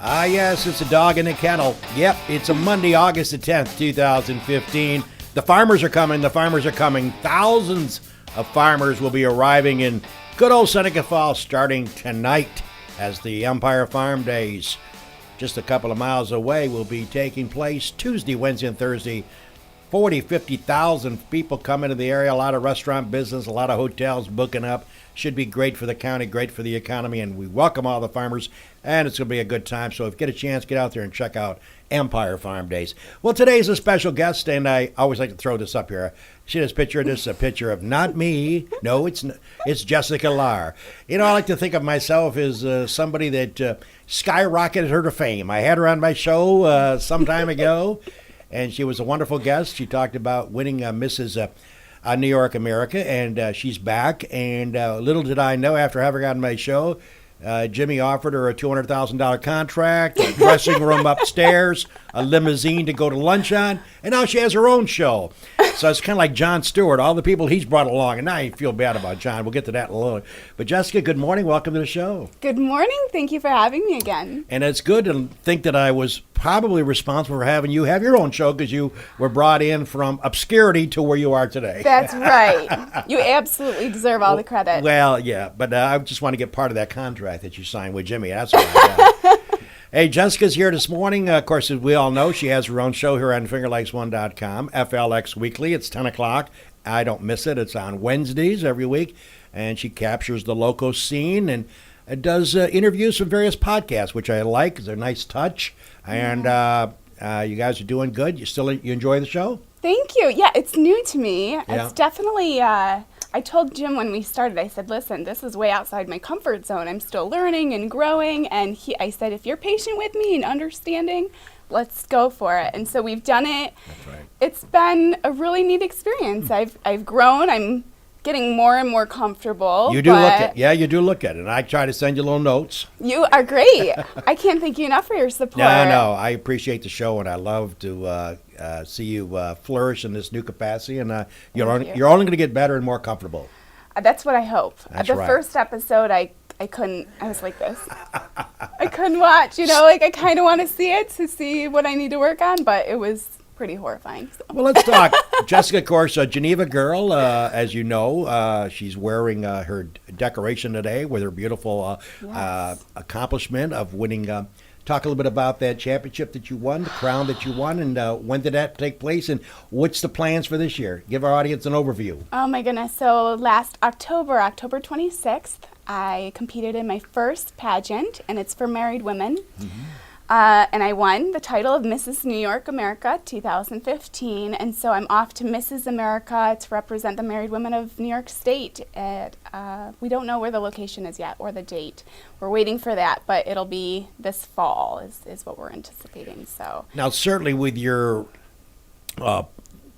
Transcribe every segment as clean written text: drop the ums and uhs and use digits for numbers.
Ah, yes, it's a dog in the kennel. Yep, it's a Monday, August the 10th, 2015. The farmers are coming. The farmers are coming. Thousands of farmers will be arriving in good old Seneca Falls starting tonight as the Empire Farm Days, just a couple of miles away, will be taking place Tuesday, Wednesday, and Thursday. 50,000 people coming to the area, a lot of restaurant business, a lot of hotels booking up. Should be great for the county, great for the economy, and we welcome all the farmers, and it's going to be a good time. So if you get a chance, get out there and check out Empire Farm Days. Well, today's a special guest, and I always like to throw this up here. See this picture? This is a picture of not me. No, it's Jessica Lahr. You know, I like to think of myself as somebody that skyrocketed her to fame. I had her on my show some time ago, and she was a wonderful guest. She talked about winning Mrs. New York America, and she's back. And little did I know, after having her on my show, Jimmy offered her a $200,000 contract, a dressing room upstairs, a limousine to go to lunch on, and now she has her own show. So it's kind of like Jon Stewart, all the people he's brought along, and now I feel bad about John. We'll get to that in a little. But Jessica, good morning. Welcome to the show. Good morning. Thank you for having me again. And it's good to think that I was probably responsible for having you have your own show because you were brought in from obscurity to where you are today. That's right. You absolutely deserve all the credit. Well, yeah, but I just want to get part of that contract that you signed with Jimmy. That's what I got. Hey, Jessica's here this morning. Of course, as we all know, she has her own show here on FingerLakes1.com, FLX Weekly. It's 10 o'clock. I don't miss it. It's on Wednesdays every week, and she captures the local scene and does interviews from various podcasts, which I like. It's a nice touch, and you guys are doing good. You enjoy the show? Thank you. Yeah, it's new to me. Yeah. It's definitely, I told Jim when we started, I said, listen, this is way outside my comfort zone. I'm still learning and growing. And I said, if you're patient with me and understanding, let's go for it. And so we've done it. That's right. It's been a really neat experience. I've grown. I'm getting more and more comfortable. You do look at you do look at it. And I try to send you little notes. You are great. I can't thank you enough for your support. No, I appreciate the show, and I love to see you flourish in this new capacity. And you're only going to get better and more comfortable. That's what I hope. That's the right. first episode, I couldn't. I was like this. I couldn't watch. Like I kind of want to see it to see what I need to work on, but it was pretty horrifying. So. Well, let's talk. Jessica, of course, a Geneva girl, as you know. She's wearing her decoration today with her beautiful accomplishment of winning. Talk a little bit about that championship that you won, the crown that you won, and when did that take place, and what's the plans for this year? Give our audience an overview. Oh, my goodness. So last October 26th, I competed in my first pageant, and it's for married women. Mm-hmm. And I won the title of Mrs. New York America 2015, and so I'm off to Mrs. America to represent the married women of New York State. We don't know where the location is yet or the date. We're waiting for that, but it'll be this fall is what we're anticipating. So now, certainly with your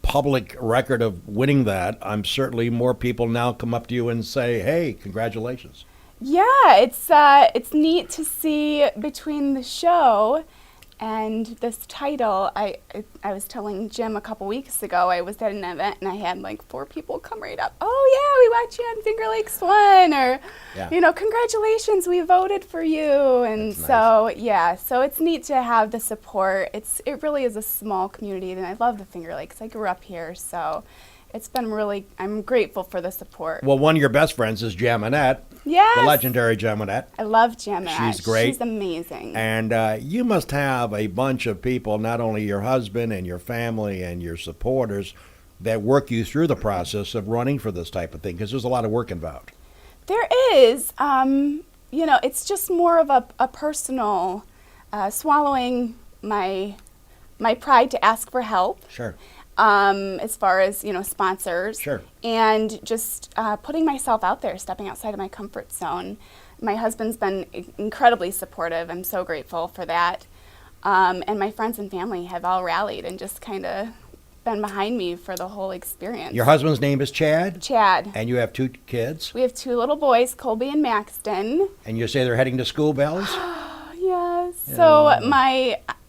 public record of winning that, I'm certainly more people now come up to you and say, hey, congratulations. Yeah, it's neat to see between the show and this title. I was telling Jim a couple weeks ago, I was at an event and I had like 4 people come right up. Oh yeah, we watch you on Finger Lakes One, or congratulations, we voted for you. And that's so nice. Yeah, so it's neat to have the support. It really is a small community, and I love the Finger Lakes. I grew up here, so it's been I'm grateful for the support. Well, one of your best friends is Jaminette. Yes. The legendary Jaminette. I love Jaminette. She's great. She's amazing. And you must have a bunch of people, not only your husband and your family and your supporters, that work you through the process of running for this type of thing, because there's a lot of work involved. There is. It's just more of a personal swallowing my pride to ask for help. Sure. As far as, sponsors. Sure. And just putting myself out there, stepping outside of my comfort zone. My husband's been incredibly supportive. I'm so grateful for that. And my friends and family have all rallied and just kind of been behind me for the whole experience. Your husband's name is Chad? Chad. And you have 2 kids? We have 2 little boys, Colby and Maxton. And you say they're heading to school bells? Yes. So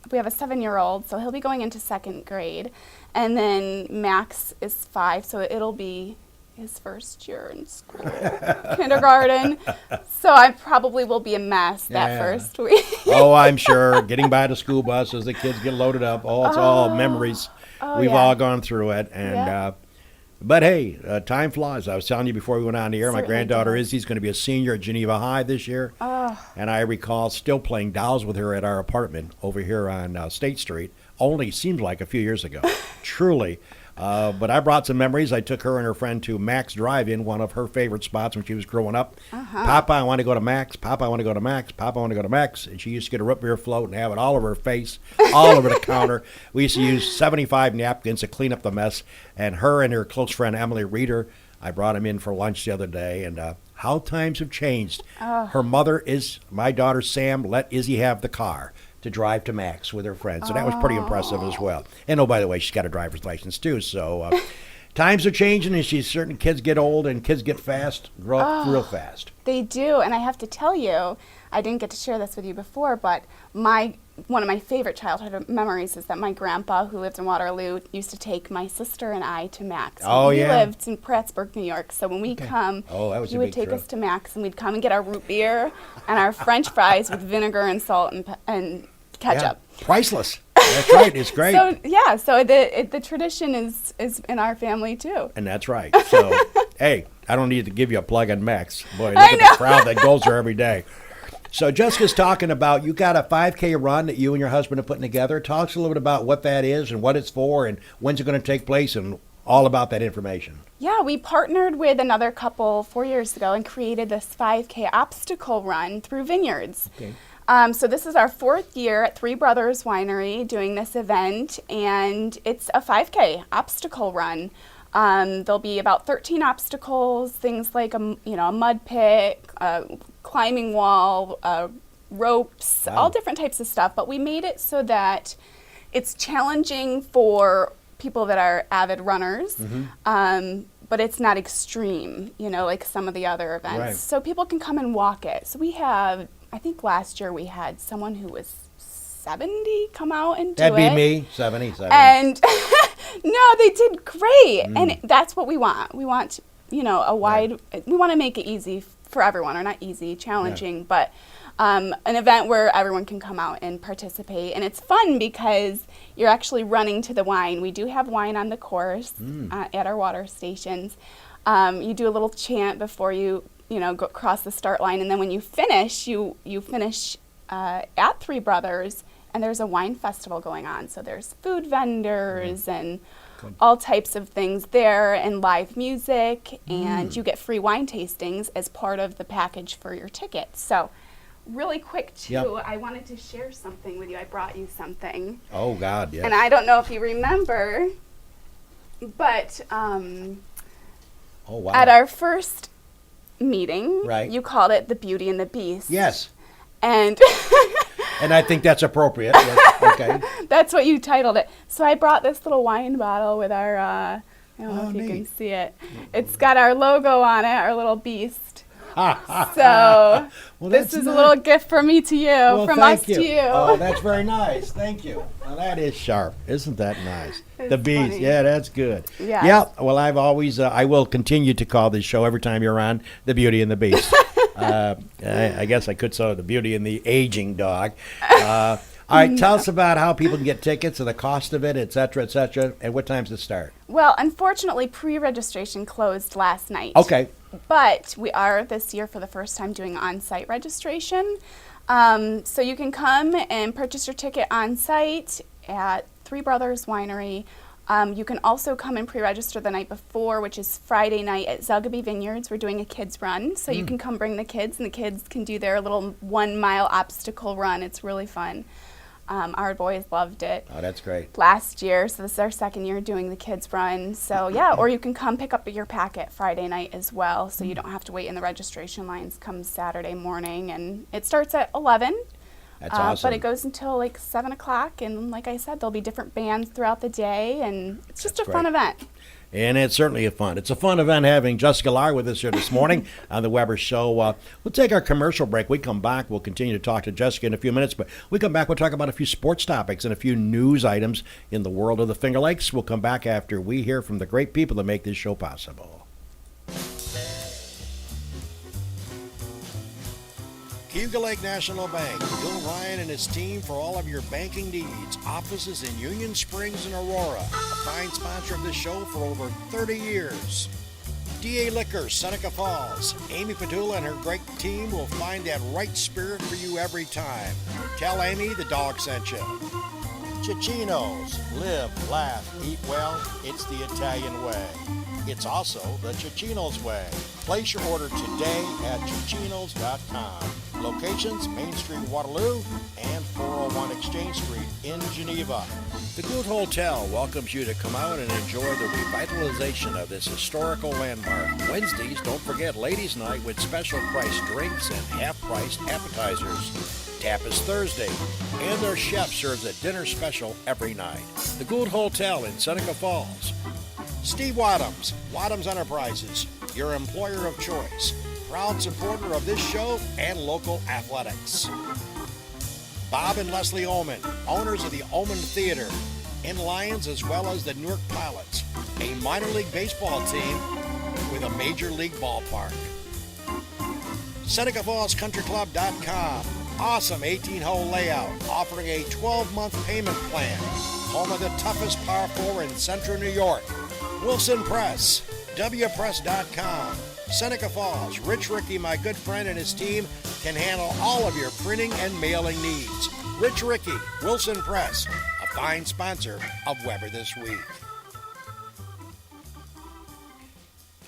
we have a 7-year-old, so he'll be going into 2nd grade. And then Max is 5, so it'll be his first year in school, kindergarten. So I probably will be a mess that first week. Oh, I'm sure. Getting by the school bus as the kids get loaded up. Oh, it's all memories. We've all gone through it. And but hey, time flies. I was telling you before we went on the air, my granddaughter Izzy's going to be a senior at Geneva High this year. And I recall still playing dolls with her at our apartment over here on State Street. Only seems like a few years ago. Truly. But I brought some memories. I took her and her friend to Mac's Drive-In, one of her favorite spots when she was growing up. Papa, I want to go to Mac's. Papa, I want to go to Mac's. Papa, I want to go to Mac's. And she used to get a root beer float and have it all over her face, all over the counter. We used to use 75 napkins to clean up the mess. And her and her close friend, Emily Reeder, I brought them in for lunch the other day. And how times have changed. Her mother is, my daughter Sam, let Izzy have the car to drive to Mac's with her friends. So that was pretty impressive as well. And oh, by the way, she's got a driver's license too. So times are changing, and certain kids get old and kids get grow up real fast. They do, and I have to tell you, I didn't get to share this with you before, but one of my favorite childhood memories is that my grandpa, who lived in Waterloo, used to take my sister and I to Mac's. He lived in Plattsburgh, New York. So when we come, he would take us to Mac's, and we'd come and get our root beer and our French fries with vinegar and salt and ketchup. Yeah, priceless. That's right. It's great. So the tradition is in our family too. And that's right. So hey, I don't need to give you a plug on Mac's. Boy, look at the crowd that goes there every day. So Jessica's talking about, you got a 5K run that you and your husband are putting together. Talk to us a little bit about what that is and what it's for and when's it going to take place and all about that information. Yeah, we partnered with another couple 4 years ago and created this 5K obstacle run through vineyards. Okay. So this is our 4th year at Three Brothers Winery doing this event, and it's a 5K obstacle run. There'll be about 13 obstacles, things like a mud pit, a climbing wall, ropes, all different types of stuff. But we made it so that it's challenging for people that are avid runners, but it's not extreme, like some of the other events. Right. So people can come and walk it. So we have, I think last year we had someone who was 70 come out and do it. That'd be me, 70. And no, they did great. And that's what we want. We want, a wide, we want to make it easy for everyone, or not easy, challenging, but an event where everyone can come out and participate. And it's fun because you're actually running to the wine. We do have wine on the course at our water stations. You do a little chant before you, go across the start line. And then when you finish, you finish at Three Brothers, and there's a wine festival going on. So there's food vendors and all types of things there, and live music, and you get free wine tastings as part of the package for your ticket. So really quick too, I wanted to share something with you. I brought you something. Oh God, yes. And I don't know if you remember, but at our first meeting, you called it The Beauty and the Beast. Yes. And and I think that's appropriate. Yes. Okay. That's what you titled it. So I brought this little wine bottle with our, I don't know if you can see it. It's got our logo on it, our little beast. So this is a little gift from me to you, from us to you. Oh, that's very nice. Thank you. Well, that is sharp. Isn't that nice? The beast. Funny. Yeah, that's good. Yes. Yeah. Well, I've always, I will continue to call this show every time you're on, The Beauty and the Beast. I guess I could say The Beauty and the Aging Dog. All right, tell us about how people can get tickets and the cost of it, et cetera, and what time's it start? Well, unfortunately, pre-registration closed last night. Okay. But we are this year for the first time doing on-site registration. So you can come and purchase your ticket on-site at Three Brothers Winery. You can also come and pre-register the night before, which is Friday night at Zelgaby Vineyards. We're doing a kids run, so you can come bring the kids, and the kids can do their little 1 mile obstacle run. It's really fun. Our boys loved it. Oh, that's great. Last year, so this is our 2nd year doing the kids run. So yeah, or you can come pick up your packet Friday night as well, so you don't have to wait in the registration lines come Saturday morning. And it starts at 11. That's awesome. But it goes until like 7 o'clock, and like I said, there'll be different bands throughout the day, and it's just a fun event. And it's certainly fun. It's a fun event having Jessica Lahr with us here this morning on the Weber Show. We'll take our commercial break. We come back. We'll continue to talk to Jessica in a few minutes. But we come back. We'll talk about a few sports topics and a few news items in the world of the Finger Lakes. We'll come back after we hear from the great people that make this show possible. Cayuga Lake National Bank. Bill Ryan and his team for all of your banking needs. Offices in Union Springs and Aurora. A fine sponsor of this show for over 30 years. DA Liquor, Seneca Falls. Amy Padula and her great team will find that right spirit for you every time. Tell Amy the dog sent you. Cicino's. Live, laugh, eat well. It's the Italian way. It's also the Cicino's way. Place your order today at Cicinos.com. Locations, Main Street, Waterloo, and 401 Exchange Street in Geneva. The Good Hotel welcomes you to come out and enjoy the revitalization of this historical landmark. Wednesdays, don't forget Ladies' Night with special price drinks and half-priced appetizers. Tap is Thursday, and their chef serves a dinner special every night. The Gould Hotel in Seneca Falls. Steve Wadhams, Wadhams Enterprises, your employer of choice. Proud supporter of this show and local athletics. Bob and Leslie Ullman, owners of the Ullman Theater in Lyons as well as the Newark Pilots, a minor league baseball team with a major league ballpark. SenecaFallsCountryClub.com. Awesome 18-hole layout, offering a 12-month payment plan. Home of the toughest par 4 in Central New York. Wilson Press, WPress.com. Seneca Falls, Rich Ricky, my good friend, and his team can handle all of your printing and mailing needs. Rich Ricky, Wilson Press, a fine sponsor of Weber This Week.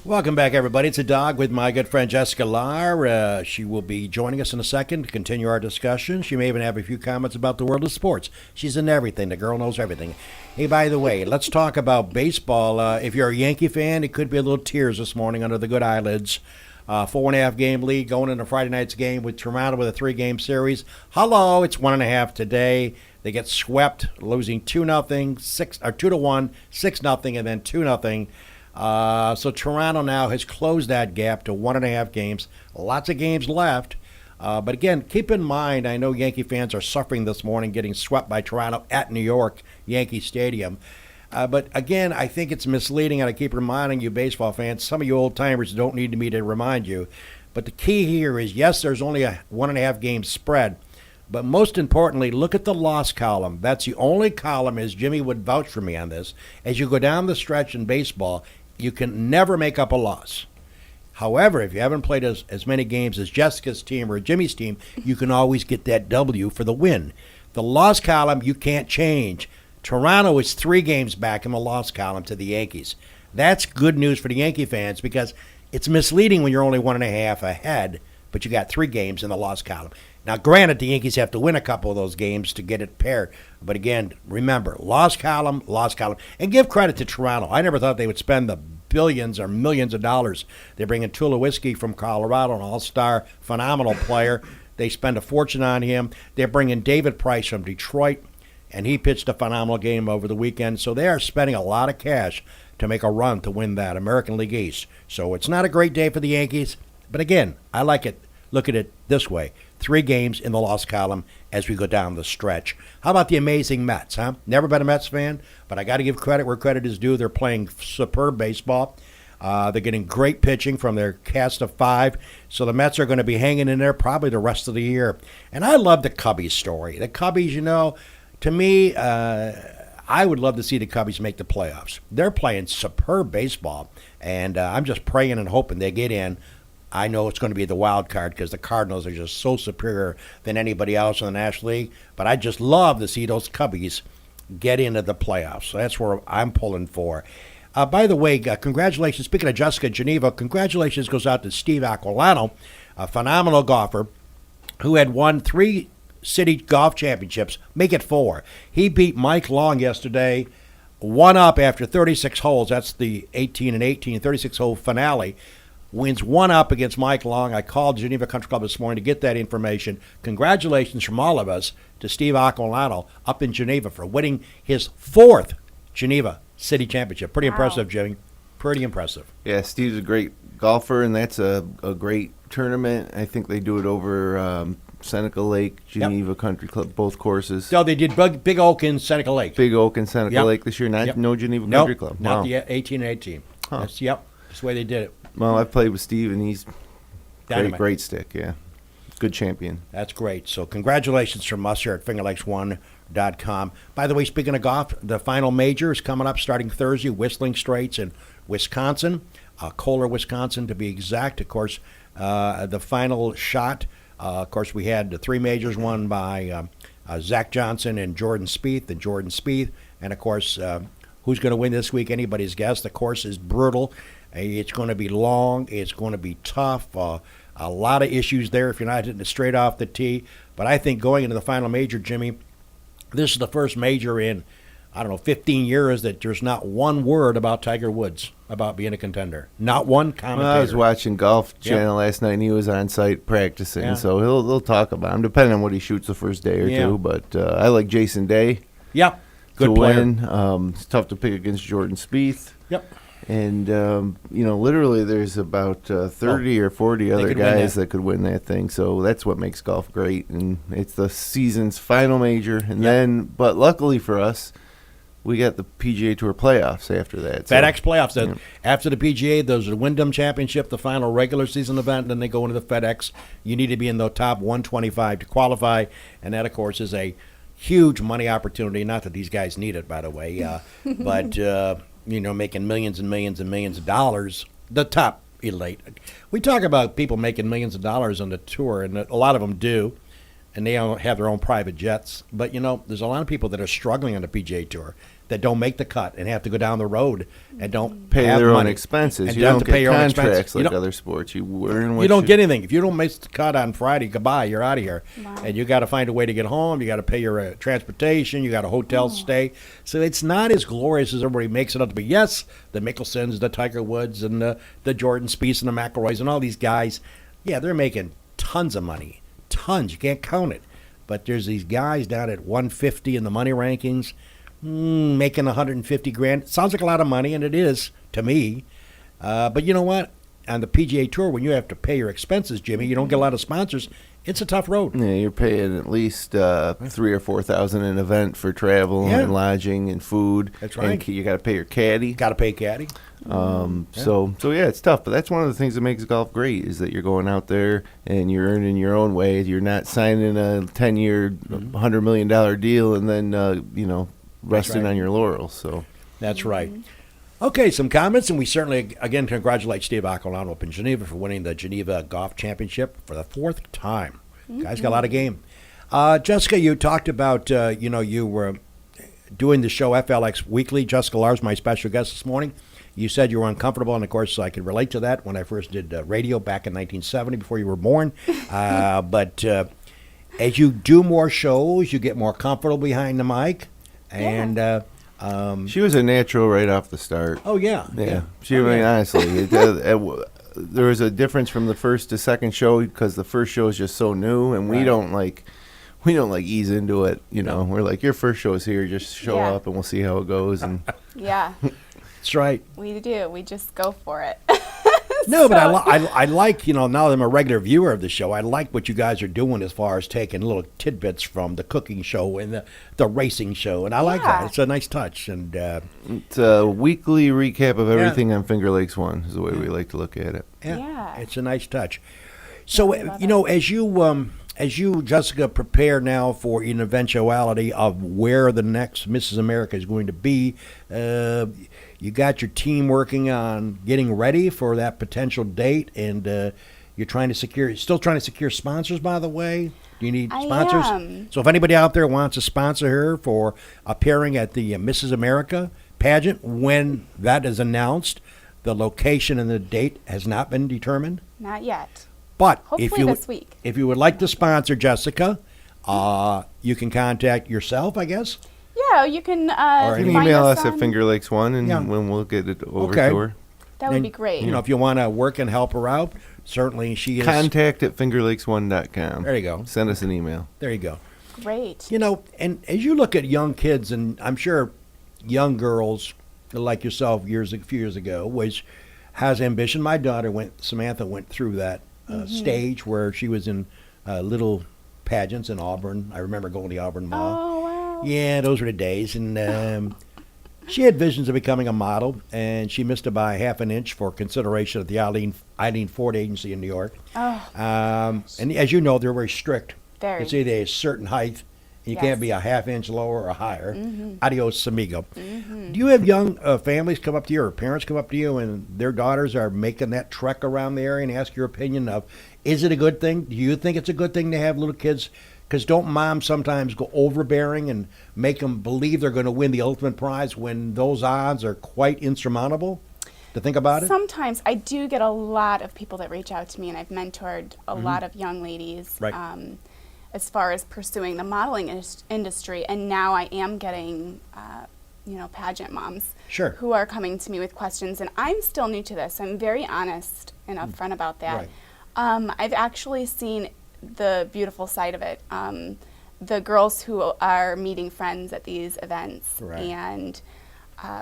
Welcome back, everybody. It's a dog with my good friend Jessica Lahr. She will be joining us in a second to continue our discussion. She may even have a few comments about the world of sports. She's in everything. The girl knows everything. Hey, by the way, let's talk about baseball. If you're a Yankee fan, it could be a little tears this morning under the good eyelids. 4.5 game lead going into Friday night's game with Toronto with a 3-game series. Hello, it's 1.5 today. They get swept, losing 2-0, 2-1, 6-0, and then 2-0. So Toronto now has closed that gap to 1.5 games. Lots of games left. But again, keep in mind, I know Yankee fans are suffering this morning getting swept by Toronto at New York Yankee Stadium. But again, I think it's misleading, and I keep reminding you baseball fans, some of you old-timers don't need me to remind you. But the key here is, yes, there's only a 1.5 game spread. But most importantly, look at the loss column. That's the only column, as Jimmy would vouch for me on this. As you go down the stretch in baseball, you can never make up a loss. However, if you haven't played as many games as Jessica's team or Jimmy's team, you can always get that W for the win. The loss column, you can't change. Toronto is 3 games back in the loss column to the Yankees. That's good news for the Yankee fans because it's misleading when you're only 1.5 ahead, but you got 3 games in the loss column. Now, granted, the Yankees have to win a couple of those games to get it paired. But again, remember, loss column. And give credit to Toronto. I never thought they would spend the billions or millions of dollars. They bring in Tulowitzki from Colorado, an all-star, phenomenal player. They spend a fortune on him. They're bringing David Price from Detroit, and he pitched a phenomenal game over the weekend. So they are spending a lot of cash to make a run to win that American League East. So it's not a great day for the Yankees. But again, I like it. Look at it this way. 3 games in the loss column as we go down the stretch. How about the amazing Mets, huh? Never been a Mets fan, but I got to give credit where credit is due. They're playing superb baseball. They're getting great pitching from their cast of 5. So the Mets are going to be hanging in there probably the rest of the year. And I love the Cubbies story. The Cubbies, you know, to me, I would love to see the Cubbies make the playoffs. They're playing superb baseball, and I'm just praying and hoping they get in. I know it's going to be the wild card because the Cardinals are just so superior than anybody else in the National League. But I just love to see those Cubbies get into the playoffs. So that's where I'm pulling for. By the way, congratulations. Speaking of Jessica Geneva, congratulations goes out to Steve Aquilano, a phenomenal golfer who had won 3 city golf championships, make it 4. He beat Mike Long yesterday, 1 up after 36 holes. That's the 18 and 18, 36-hole finale. Wins 1 up against Mike Long. I called Geneva Country Club this morning to get that information. Congratulations from all of us to Steve Aquilano up in Geneva for winning his 4th Geneva City Championship. Pretty impressive, Jimmy. Pretty impressive. Yeah, Steve's a great golfer, and that's a great tournament. I think they do it over Seneca Lake, Geneva Country Club, both courses. So they did Big Oak in Seneca Lake. Big Oak and Seneca Lake this year, no Geneva Country Club. Not the 18 and 18. Huh. That's the way they did it. Well, I've played with Steve, and he's great stick, yeah. good champion. That's great. So congratulations from us here at FingerLakes1.com. By the way, speaking of golf, the final major is coming up starting Thursday, Whistling Straits in Wisconsin, Kohler, Wisconsin to be exact. Of course, the final shot, of course, we had the three majors won by Zach Johnson and Jordan Spieth, and of course, who's going to win this week? Anybody's guess. The course is brutal. It's going to be long. It's going to be tough. A lot of issues there if you're not hitting it straight off the tee. But I think going into the final major, Jimmy, this is the first major in, 15 years that there's not one word about Tiger Woods about being a contender. Not one commentator. Well, I was watching Golf Channel last night, and he was on site practicing, so he'll talk about him, depending on what he shoots the first day or two. But I like Jason Day. Yep, good to player. Win. It's tough to pick against Jordan Spieth. Yep. And, literally there's about 30 or 40 other guys that could win that thing. So that's what makes golf great. And it's the season's final major. And but luckily for us, we got the PGA Tour playoffs after that. FedEx playoffs. After the PGA, there's the Wyndham Championship, the final regular season event, and then they go into the FedEx. You need to be in the top 125 to qualify. And that, of course, is a huge money opportunity. Not that these guys need it, by the way. But... making millions and millions and millions of dollars, the top elite. We talk about people making millions of dollars on the tour, and a lot of them do, and they all have their own private jets. But, there's a lot of people that are struggling on the PGA Tour that don't make the cut and have to go down the road and don't pay have their money. own expenses. And You don't have to pay get your own contracts expenses. like other sports. You earn what You don't get anything. If you don't make the cut on Friday, goodbye, you're out of here. Wow. And you got to find a way to get home. You got to pay your transportation. You got a hotel stay. So it's not as glorious as everybody makes it out to be. Yes, the Mickelsons, the Tiger Woods, and the Jordan Spieths and the McIlroys and all these guys, they're making tons of money. Tons. You can't count it. But there's these guys down at 150 in the money rankings, making 150 grand. It sounds like a lot of money, and it is to me. But you know what? On the PGA Tour, when you have to pay your expenses, Jimmy, you don't get a lot of sponsors. It's a tough road. Yeah, you're paying at least $3,000 or $4,000 an event for travel and lodging and food. That's right. And you got to pay your caddy. Got to pay caddy. So it's tough. But that's one of the things that makes golf great is that you're going out there and you're earning your own way. You're not signing a 10-year, $100 million deal and then resting on your laurels. So that's right. Okay, some comments, and we certainly, again, congratulate Steve Aquilano up in Geneva for winning the Geneva Golf Championship for the fourth time. Guys got a lot of game. Jessica, you talked about, you were doing the show FLX Weekly. Jessica Lahr, my special guest this morning. You said you were uncomfortable, and, of course, I could relate to that when I first did radio back in 1970 before you were born. But as you do more shows, you get more comfortable behind the mic, and she was a natural right off the start. Oh, yeah. She, honestly, there was a difference from the first to second show because the first show is just so new, and we don't ease into it. We're like, your first show is here, just show up, and we'll see how it goes. And Yeah. That's right. We do. We just go for it. No, but I like, now that I'm a regular viewer of the show, I like what you guys are doing as far as taking little tidbits from the cooking show and the racing show, and I like that. It's a nice touch. And it's a weekly recap of everything on Finger Lakes One is the way we like to look at it. Yeah. It's a nice touch. So, as you, Jessica, prepare now for an eventuality of where the next Mrs. America is going to be, you got your team working on getting ready for that potential date, and you're still trying to secure sponsors, by the way. Do you need sponsors? I am. So if anybody out there wants to sponsor her for appearing at the Mrs. America pageant, when that is announced, the location and the date has not been determined. Not yet. But Hopefully this week. If you would like to sponsor Jessica, you can contact yourself, I guess. Yeah, you can. You can find email us at on- Finger Lakes One, and when we'll get it over to her. That would be great. If you want to work and help her out, certainly she is. Contact at fingerlakes1.com. There you go. Send us an email. There you go. Great. And as you look at young kids, and I'm sure young girls like yourself a few years ago, has ambition. My daughter Samantha went through that stage where she was in little pageants in Auburn. I remember going to the Auburn Mall. Oh, wow. Yeah, those were the days. And She had visions of becoming a model, and she missed it by half an inch for consideration at the Eileen Ford Agency in New York. Oh, And as you know, they're very strict. very. It's either a certain height, and you can't be a half inch lower or higher. Adios, amigo. Do you have young families come up to you or parents come up to you and their daughters are making that trek around the area and ask your opinion of, is it a good thing? Do you think it's a good thing to have little kids? Because don't moms sometimes go overbearing and make them believe they're going to win the ultimate prize when those odds are quite insurmountable? To think about it? Sometimes I do get a lot of people that reach out to me, and I've mentored a lot of young ladies Right. As far as pursuing the modeling industry. And now I am getting, pageant moms Sure. who are coming to me with questions. And I'm still new to this. I'm very honest and upfront about that. Right. I've actually seen the beautiful side of it. The girls who are meeting friends at these events Right. and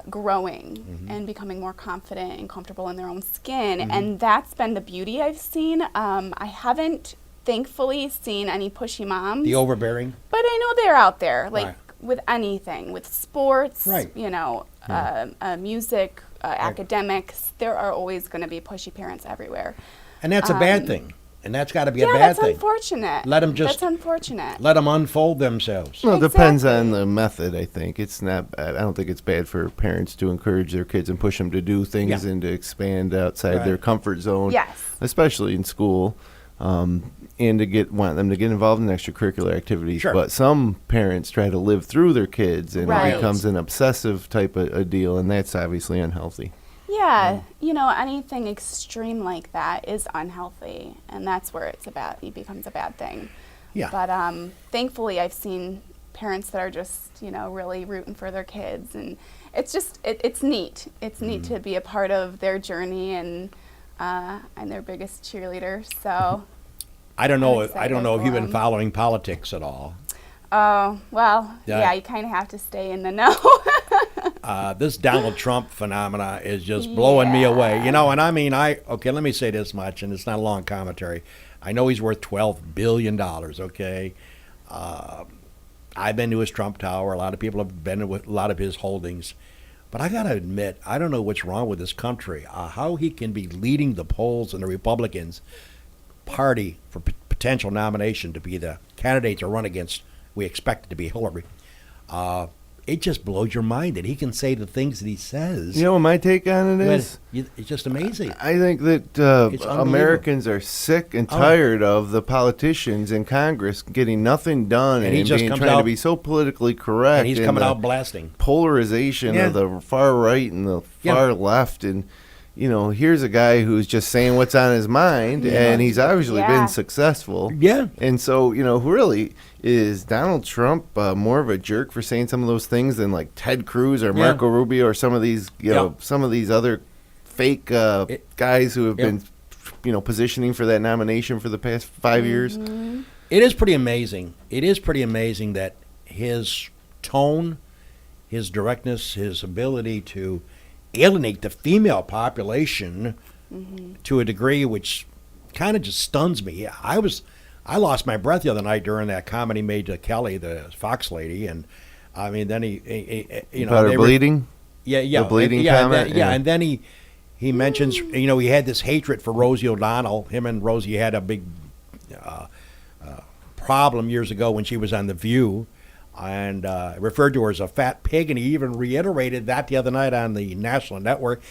growing and becoming more confident and comfortable in their own skin. And that's been the beauty I've seen. I haven't, thankfully, seen any pushy moms. The overbearing? But I know they're out there, like Right. with anything, with sports, Right. music, academics. There are always going to be pushy parents everywhere. And that's a bad thing. And that's got to be a Yeah, bad that's thing. unfortunate. Let 'em just- That's unfortunate. Let them unfold themselves. Well, it depends on Exactly. the method, I think. It's not bad. I don't think it's bad for parents to encourage their kids and push them to do things Yeah. and to expand outside Right. their comfort zone. Yes. Especially in school. And to want them to get involved in extracurricular activities. Sure. But some parents try to live through their kids, and Right. it becomes an obsessive type of a deal, and that's obviously unhealthy. Yeah, anything extreme like that is unhealthy, and that's where it becomes a bad thing. Yeah. But thankfully, I've seen parents that are just, really rooting for their kids, and it's just, it's neat. It's neat to be a part of their journey, and I'm their biggest cheerleader. So, I don't know. I'm I don't know if excited you've for been 'em. following politics at all. oh well, Yeah. yeah, you kind of have to stay in the know. This Donald Trump phenomena is just blowing me away. And I mean, okay, let me say this much, and it's not a long commentary. I know he's worth $12 billion, okay? I've been to his Trump Tower. A lot of people have been to a lot of his holdings. But I got to admit, I don't know what's wrong with this country. How he can be leading the polls in the Republicans Party for potential nomination to be the candidate to run against, we expect it to be Hillary. It just blows your mind that he can say the things that he says. You know what my take on it But is? it's just amazing. I think that It's unbelievable. Americans are sick and tired of the politicians in Congress getting nothing done And he and just being comes trying out- to be so politically correct. And he's and coming the out blasting. polarization Yeah. of the far right and the Yeah. far left. And, here's a guy who's just saying what's on his mind, and he's obviously Yeah. been successful. Yeah. And so, really, is Donald Trump more of a jerk for saying some of those things than like Ted Cruz or Marco Rubio or some of these, some of these other fake guys who have been, positioning for that nomination for the past 5 years? It is pretty amazing. It is pretty amazing that his tone, his directness, his ability to alienate the female population to a degree which kind of just stuns me. I lost my breath the other night during that comment he made to Kelly, the Fox lady, and I mean, then he About her bleeding? Yeah. The bleeding yeah, comment? and then, and then he mentions, he had this hatred for Rosie O'Donnell. Him and Rosie had a big problem years ago when she was on The View, and referred to her as a fat pig, and he even reiterated that the other night on the national network.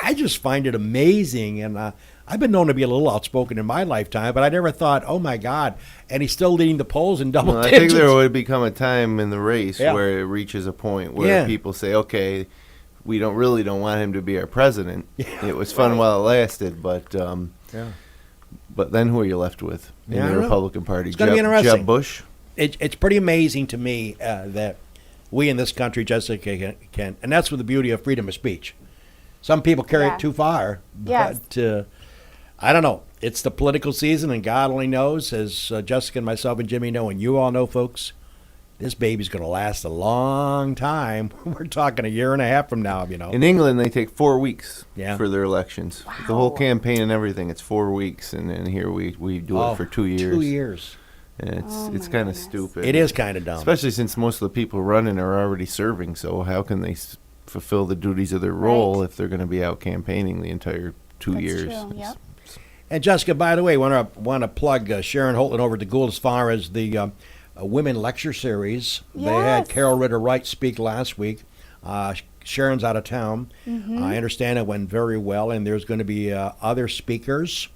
I just find it amazing, and I've been known to be a little outspoken in my lifetime, but I never thought, oh my God, and he's still leading the polls in double Well, I digits. think there would become a time in the race Yeah. where it reaches a point where Yeah. people say, okay, we don't want him to be our president. Yeah. It was fun while it lasted, but Yeah. but then who are you left with in Yeah, I the don't know. Republican Party? It's gonna be interesting. Jeb Bush? It's pretty amazing to me that we in this country, Jessica, can, and that's with the beauty of freedom of speech. Some people carry Yeah. it too far, Yes. but I don't know. It's the political season, and God only knows, as Jessica and myself and Jimmy know, and you all know, folks, this baby's going to last a long time. We're talking a year and a half from now, In England, they take 4 weeks Yeah. for their elections. The whole campaign and everything, it's 4 weeks, and here we do it for 2 years. 2 years. And Oh, it's my kind of goodness. stupid. It is kind of dumb. Especially since most of the people running are already serving, so how can they fulfill the duties of their role Right. if they're going to be out campaigning the entire 2 That's years. true, yep. And Jessica, by the way, want to plug Sharon Holton over to Gould as far as the Women Lecture Series. They had Yes. Carol Ritter Wright speak last week. Sharon's out of town. I understand it went very well, and there's going to be other speakers.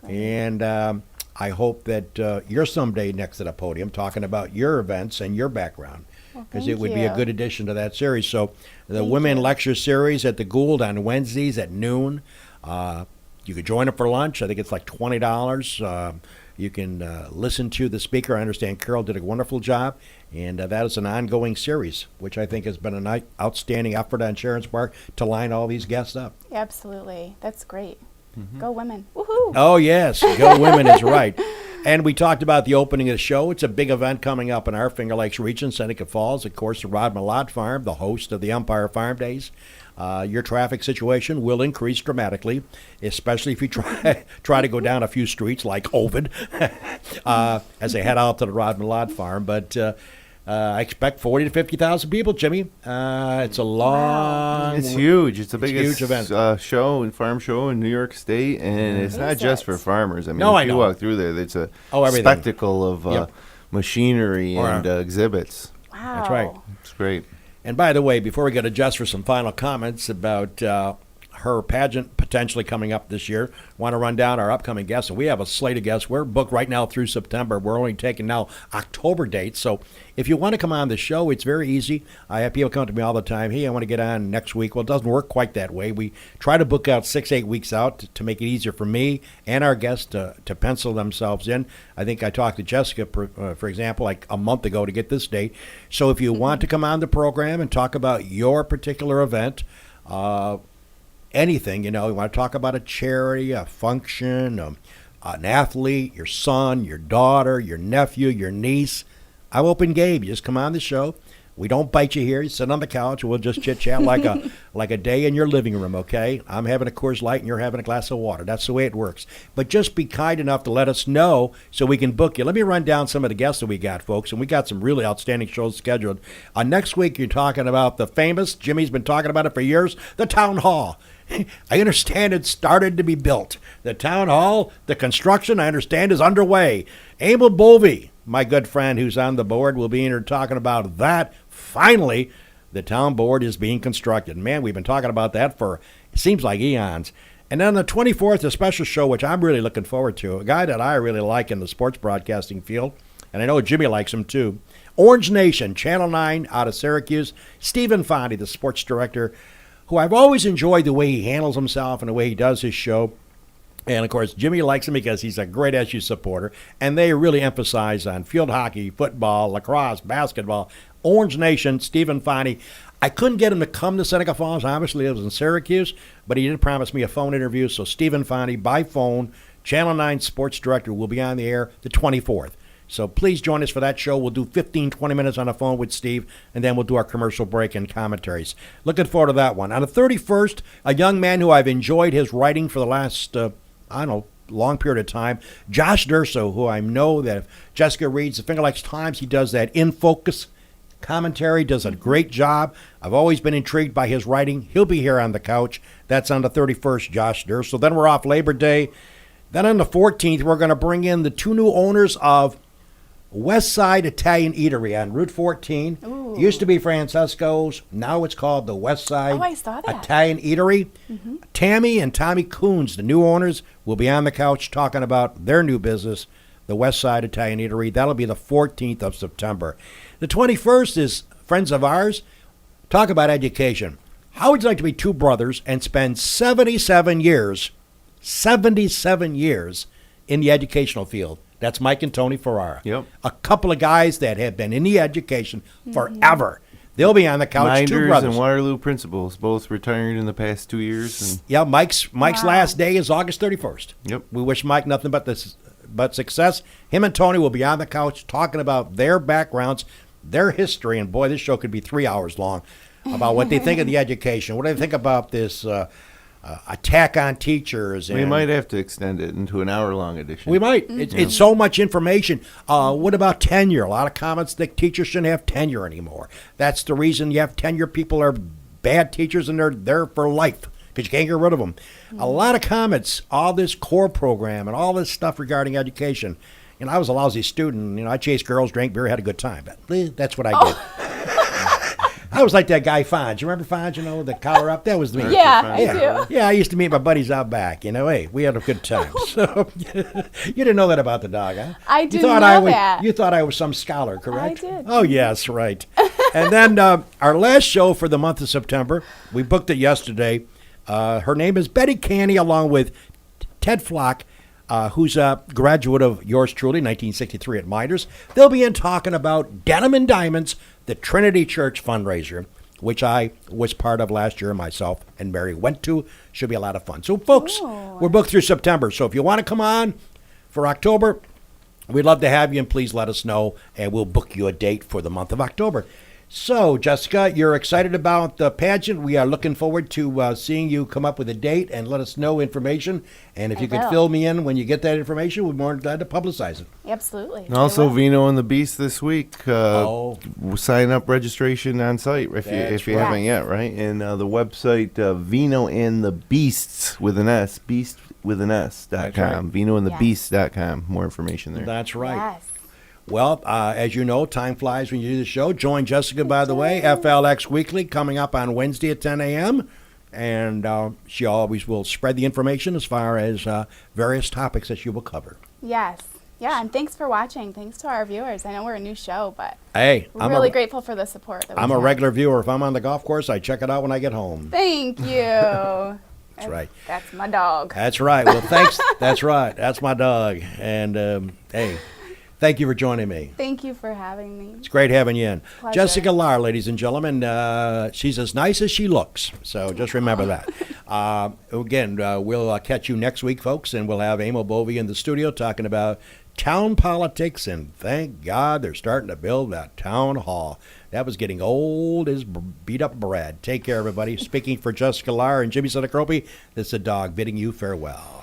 And I hope that you're someday next to the podium talking about your events and your background, because thank it would be a you. good addition to that series. So the Thank Women you. Lecture Series at the Gould on Wednesdays at noon. You could join up for lunch. I think it's like $20. You can listen to the speaker. I understand Carol did a wonderful job, and that is an ongoing series, which I think has been an outstanding effort on Sharon's part to line all these guests up. Absolutely. That's great. Go women. Woohoo! Oh, yes. Go Women is right. And we talked about the opening of the show. It's a big event coming up in our Finger Lakes region, Seneca Falls. Of course, the Rod Malott Farm, the host of the Empire Farm Days. Your traffic situation will increase dramatically, especially if you try to go down a few streets like Ovid as they head out to the Rod Malott Farm. But I expect 40 to 50,000 people, Jimmy. It's a long... It's huge. It's the biggest huge event. show and farm show in New York State, and it's not Is just it? for farmers. I mean, No, if I you know. walk through there, it's a Everything. spectacle of Yep. machinery Or- and exhibits. Wow. That's right. It's great. And by the way, before we go to Jess for some final comments about her pageant potentially coming up this year, want to run down our upcoming guests. And we have a slate of guests. We're booked right now through September. We're only taking now October dates. So if you want to come on the show, it's very easy. I have people come to me all the time. Hey, I want to get on next week. Well, it doesn't work quite that way. We try to book out 6-8 weeks out to make it easier for me and our guests to pencil themselves in. I think I talked to Jessica, for example, like a month ago to get this date. So if you want to come on the program and talk about your particular event, anything, you want to talk about a charity, a function, an athlete, your son, your daughter, your nephew, your niece, I'm open game. You just come on the show. We don't bite you here. You sit on the couch, and we'll just chit-chat like a day in your living room, okay? I'm having a Coors Light, and you're having a glass of water. That's the way it works. But just be kind enough to let us know so we can book you. Let me run down some of the guests that we got, folks, and we got some really outstanding shows scheduled. Next week, you're talking about the famous, Jimmy's been talking about it for years, the Town Hall. I understand it started to be built. The Town Hall, the construction, I understand, is underway. Emil Bovey, my good friend who's on the board, will be in here talking about that. Finally, the town board is being constructed. Man, we've been talking about that for, it seems like eons. And then on the 24th, a special show, which I'm really looking forward to, a guy that I really like in the sports broadcasting field, and I know Jimmy likes him too. Orange Nation, Channel 9 out of Syracuse. Stephen Fonte, the sports director, who I've always enjoyed the way he handles himself and the way he does his show. And, of course, Jimmy likes him because he's a great SU supporter. And they really emphasize on field hockey, football, lacrosse, basketball. Orange Nation, Stephen Fonte. I couldn't get him to come to Seneca Falls. Obviously, he lives in Syracuse. But he did promise me a phone interview. So Stephen Fonte, by phone, Channel 9 sports director, will be on the air the 24th. So please join us for that show. We'll do 15, 20 minutes on the phone with Steve, and then we'll do our commercial break and commentaries. Looking forward to that one. On the 31st, a young man who I've enjoyed his writing for the last, long period of time, Josh Durso, who I know that if Jessica reads the Finger Lakes Times, he does that In Focus commentary, does a great job. I've always been intrigued by his writing. He'll be here on the couch. That's on the 31st, Josh Durso. Then we're off Labor Day. Then on the 14th, we're going to bring in the two new owners of West Side Italian Eatery on Route 14. Ooh. It used to be Francesco's. Now it's called the West Side Oh, I saw that. Italian Eatery. Tammy and Tommy Coons, the new owners, will be on the couch talking about their new business, the West Side Italian Eatery. That'll be the 14th of September. The 21st is friends of ours. Talk about education. How would you like to be two brothers and spend 77 years in the educational field? That's Mike and Tony Ferrara. Yep. A couple of guys that have been in the education forever. They'll be on the couch, two Minders brothers. and Waterloo principals, both retired in the past 2 years. And Yeah, Mike's Wow. last day is August 31st. Yep. We wish Mike nothing but success. Him and Tony will be on the couch talking about their backgrounds, their history, and boy, this show could be 3 hours long, about what they think of the education, what do they think about this attack on teachers. we And might have to extend it into an hour-long edition. We might. It's so much information. What about tenure? A lot of comments that teachers shouldn't have tenure anymore. That's the reason you have tenure. People are bad teachers, and they're there for life because you can't get rid of them. A lot of comments, all this core program and all this stuff regarding education. I was a lousy student. I chased girls, drank beer, had a good time. But that's what I did. I was like that guy Fonz. You remember Fonz, the collar up? That was me. Yeah, I do. Yeah, I used to meet my buddies out back. Hey, we had a good time. So you didn't know that about the dog, huh? I didn't know that. You thought I was some scholar, correct? I did. Oh, yes, right. And then our last show for the month of September, we booked it yesterday. Her name is Betty Canny, along with Ted Flock, who's a graduate of yours truly, 1963 at Miners. They'll be in talking about Denim and Diamonds, the Trinity Church fundraiser, which I was part of last year myself, and Mary went to. Should be a lot of fun. So, folks, we're booked through September. So if you want to come on for October, we'd love to have you, and please let us know, and we'll book you a date for the month of October. So, Jessica, you're excited about the pageant. We are looking forward to seeing you come up with a date and let us know information. And if you could fill me in when you get that information, we're more than glad to publicize it. Absolutely. And also, Vino and the Beast this week. Sign up registration on site if you haven't yet, right? And the website, Vino and the Beasts with an S, beast with an S.com. Right. Vinoandthebeasts.com. More information there. That's right. Yes. Well, as you know, time flies when you do the show. Join Jessica, by the way, FLX Weekly, coming up on Wednesday at 10 a.m. And she always will spread the information as far as various topics that she will cover. Yes. Yeah, and thanks for watching. Thanks to our viewers. I know we're a new show, but I'm really grateful for the support. I'm a regular viewer. If I'm on the golf course, I check it out when I get home. Thank you. That's right. That's my dog. That's right. Well, thanks. That's right. That's my dog. And, hey, thank you for joining me. Thank you for having me. It's great having you in. Pleasure. Jessica Lahr, ladies and gentlemen. She's as nice as she looks. So just remember that. Again, we'll catch you next week, folks, and we'll have Emil Bovey in the studio talking about town politics. And thank God they're starting to build that town hall. That was getting old as beat up bread. Take care, everybody. Speaking for Jessica Lahr and Jimmy Senecropi, this is a dog bidding you farewell.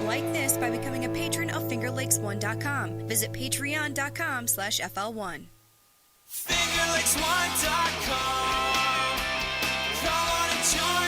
Like this by becoming a patron of FingerLakes1.com. Visit patreon.com/FL1. FingerLakes1.com. Come on and join.